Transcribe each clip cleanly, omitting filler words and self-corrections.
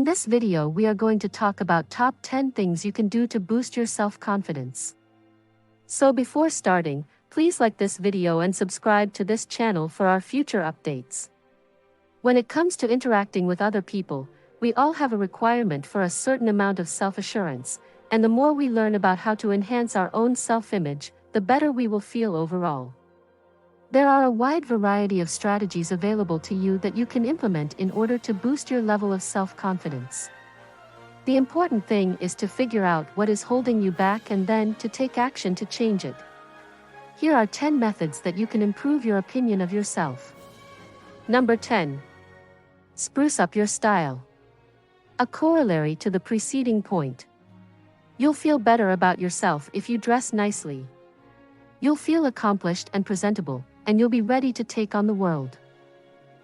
In this video we are going to talk about top 10 things you can do to boost your self-confidence. So before starting, please like this video and subscribe to this channel for our future updates. When it comes to interacting with other people, we all have a requirement for a certain amount of self-assurance, and the more we learn about how to enhance our own self-image, the better we will feel overall. There are a wide variety of strategies available to you that you can implement in order to boost your level of self-confidence. The important thing is to figure out what is holding you back and then to take action to change it. Here are 10 methods that you can improve your opinion of yourself. Number 10. Spruce up your style. A corollary to the preceding point. You'll feel better about yourself if you dress nicely. You'll feel accomplished and presentable, and you'll be ready to take on the world.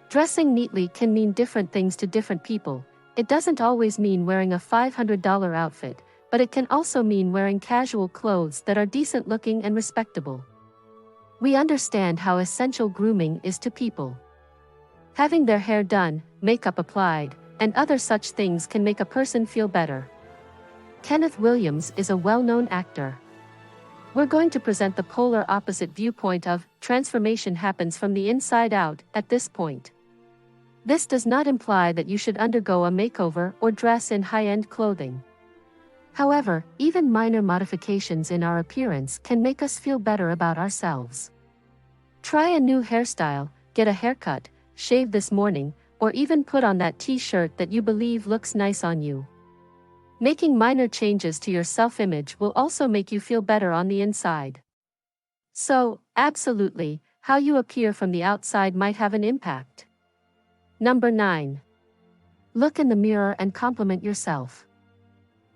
Dressing neatly can mean different things to different people. It doesn't always mean wearing a $500 outfit, but it can also mean wearing casual clothes that are decent looking and respectable. We understand how essential grooming is to people. Having their hair done, makeup applied, and other such things can make a person feel better. Kenneth Williams is a well-known actor. We're going to present the polar opposite viewpoint of transformation happens from the inside out at this point. This does not imply that you should undergo a makeover or dress in high-end clothing. However, even minor modifications in our appearance can make us feel better about ourselves. Try a new hairstyle, get a haircut, shave this morning, or even put on that t-shirt that you believe looks nice on you. Making minor changes to your self-image will also make you feel better on the inside. So, absolutely, how you appear from the outside might have an impact. Number 9. Look in the mirror and compliment yourself.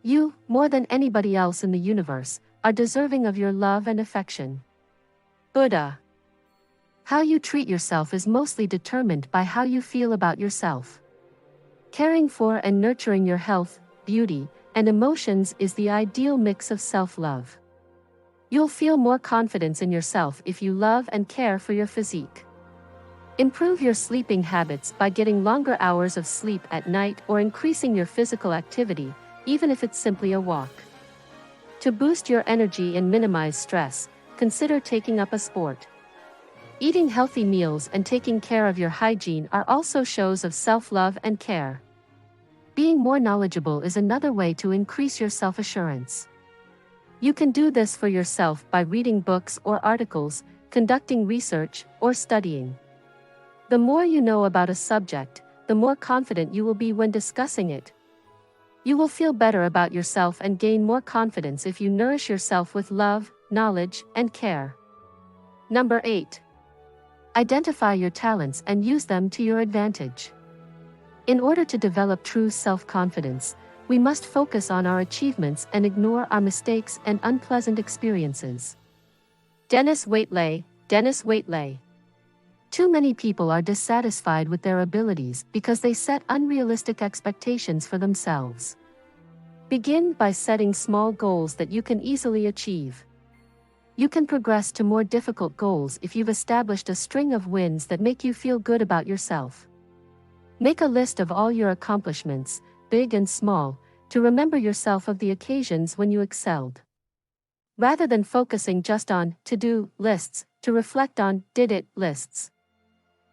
You, more than anybody else in the universe, are deserving of your love and affection. Buddha. How you treat yourself is mostly determined by how you feel about yourself. Caring for and nurturing your health, beauty, and emotions is the ideal mix of self-love. You'll feel more confidence in yourself if you love and care for your physique. Improve your sleeping habits by getting longer hours of sleep at night or increasing your physical activity, even if it's simply a walk. To boost your energy and minimize stress, consider taking up a sport. Eating healthy meals and taking care of your hygiene are also shows of self-love and care. Being more knowledgeable is another way to increase your self-assurance. You can do this for yourself by reading books or articles, conducting research, or studying. The more you know about a subject, the more confident you will be when discussing it. You will feel better about yourself and gain more confidence if you nourish yourself with love, knowledge, and care. Number 8. Identify your talents and use them to your advantage. In order to develop true self-confidence, we must focus on our achievements and ignore our mistakes and unpleasant experiences. Dennis Waitley. Too many people are dissatisfied with their abilities because they set unrealistic expectations for themselves. Begin by setting small goals that you can easily achieve. You can progress to more difficult goals if you've established a string of wins that make you feel good about yourself. Make a list of all your accomplishments, big and small, to remember yourself of the occasions when you excelled. Rather than focusing just on to-do lists, to reflect on did-it lists.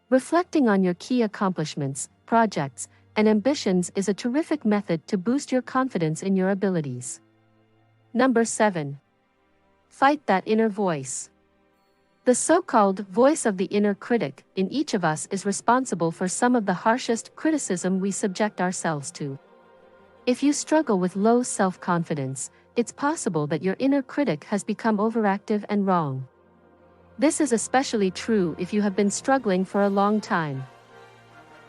Reflecting on your key accomplishments, projects, and ambitions is a terrific method to boost your confidence in your abilities. Number 7. Fight that inner voice. The so-called voice of the inner critic in each of us is responsible for some of the harshest criticism we subject ourselves to. If you struggle with low self-confidence, it's possible that your inner critic has become overactive and wrong. This is especially true if you have been struggling for a long time.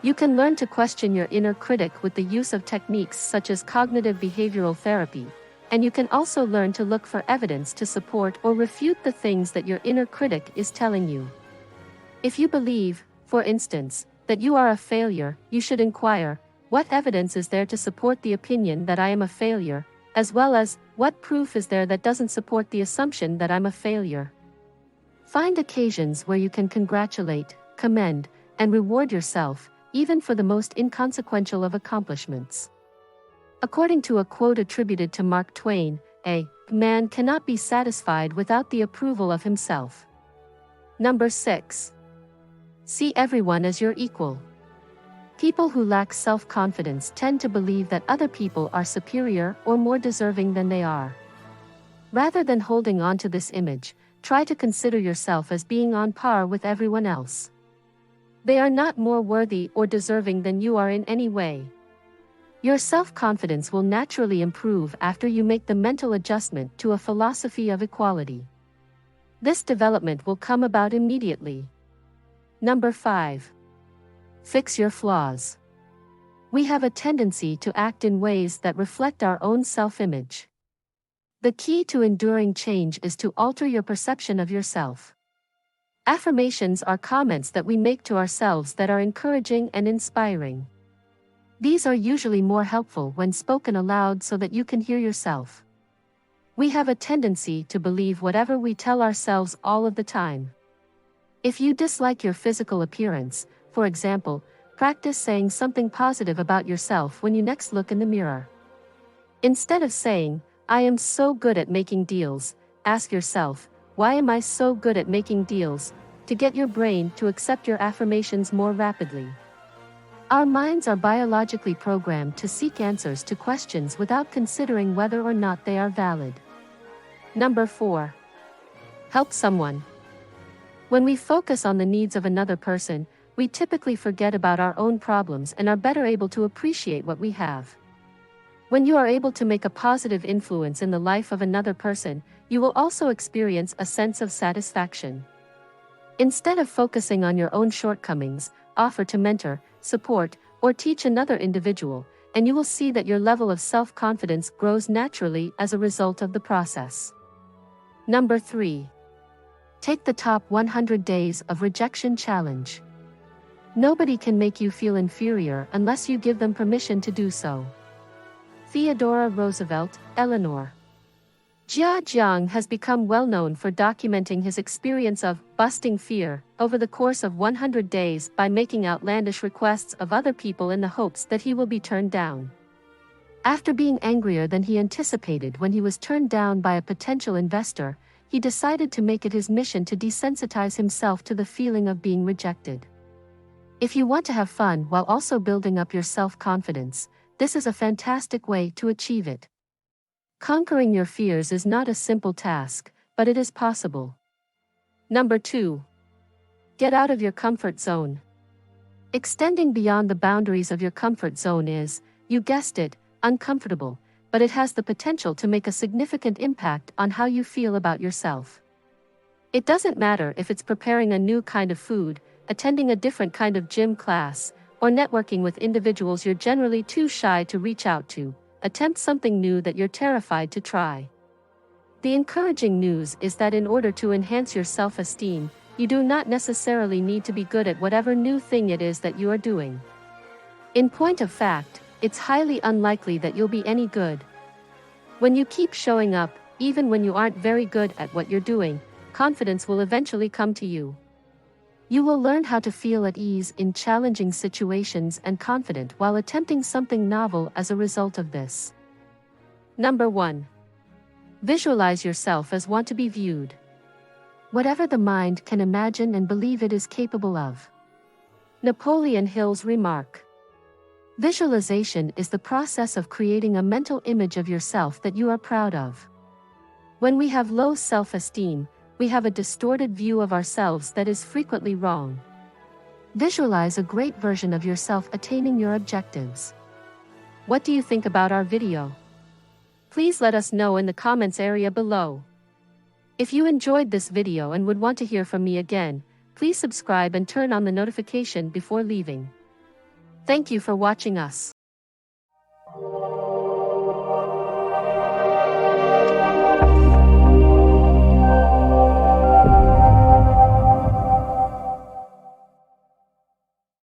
You can learn to question your inner critic with the use of techniques such as cognitive behavioral therapy, and you can also learn to look for evidence to support or refute the things that your inner critic is telling you. If you believe, for instance, that you are a failure, you should inquire, what evidence is there to support the opinion that I am a failure, as well as, what proof is there that doesn't support the assumption that I'm a failure? Find occasions where you can congratulate, commend, and reward yourself, even for the most inconsequential of accomplishments. According to a quote attributed to Mark Twain, a man cannot be satisfied without the approval of himself. Number 6. See everyone as your equal. People who lack self-confidence tend to believe that other people are superior or more deserving than they are. Rather than holding on to this image, try to consider yourself as being on par with everyone else. They are not more worthy or deserving than you are in any way. Your self-confidence will naturally improve after you make the mental adjustment to a philosophy of equality. This development will come about immediately. Number 5. Fix your flaws. We have a tendency to act in ways that reflect our own self-image. The key to enduring change is to alter your perception of yourself. Affirmations are comments that we make to ourselves that are encouraging and inspiring. These are usually more helpful when spoken aloud so that you can hear yourself. We have a tendency to believe whatever we tell ourselves all of the time. If you dislike your physical appearance, for example, practice saying something positive about yourself when you next look in the mirror. Instead of saying, "I am so good at making deals," ask yourself, "Why am I so good at making deals?" to get your brain to accept your affirmations more rapidly. Our minds are biologically programmed to seek answers to questions without considering whether or not they are valid. Number 4. Help someone. When we focus on the needs of another person, we typically forget about our own problems and are better able to appreciate what we have. When you are able to make a positive influence in the life of another person, you will also experience a sense of satisfaction. Instead of focusing on your own shortcomings, offer to mentor, support, or teach another individual, and you will see that your level of self-confidence grows naturally as a result of the process. Number 3. Take the top 100 days of rejection challenge. Nobody can make you feel inferior unless you give them permission to do so. Theodore Roosevelt, Eleanor. Jia Jiang has become well known for documenting his experience of busting fear over the course of 100 days by making outlandish requests of other people in the hopes that he will be turned down. After being angrier than he anticipated when he was turned down by a potential investor, he decided to make it his mission to desensitize himself to the feeling of being rejected. If you want to have fun while also building up your self-confidence, this is a fantastic way to achieve it. Conquering your fears is not a simple task, but it is possible. Number 2. Get out of your comfort zone. Extending beyond the boundaries of your comfort zone is, you guessed it, uncomfortable, but it has the potential to make a significant impact on how you feel about yourself. It doesn't matter if it's preparing a new kind of food, attending a different kind of gym class, or networking with individuals you're generally too shy to reach out to. Attempt something new that you're terrified to try. The encouraging news is that in order to enhance your self-esteem, you do not necessarily need to be good at whatever new thing it is that you are doing. In point of fact, it's highly unlikely that you'll be any good. When you keep showing up, even when you aren't very good at what you're doing, confidence will eventually come to you. You will learn how to feel at ease in challenging situations and confident while attempting something novel as a result of this. Number 1. Visualize yourself as want to be viewed. Whatever the mind can imagine and believe it is capable of. Napoleon Hill's remark. Visualization is the process of creating a mental image of yourself that you are proud of. When we have low self-esteem, we have a distorted view of ourselves that is frequently wrong. Visualize a great version of yourself attaining your objectives. What do you think about our video? Please let us know in the comments area below. If you enjoyed this video and would want to hear from me again, please subscribe and turn on the notification before leaving. Thank you for watching us.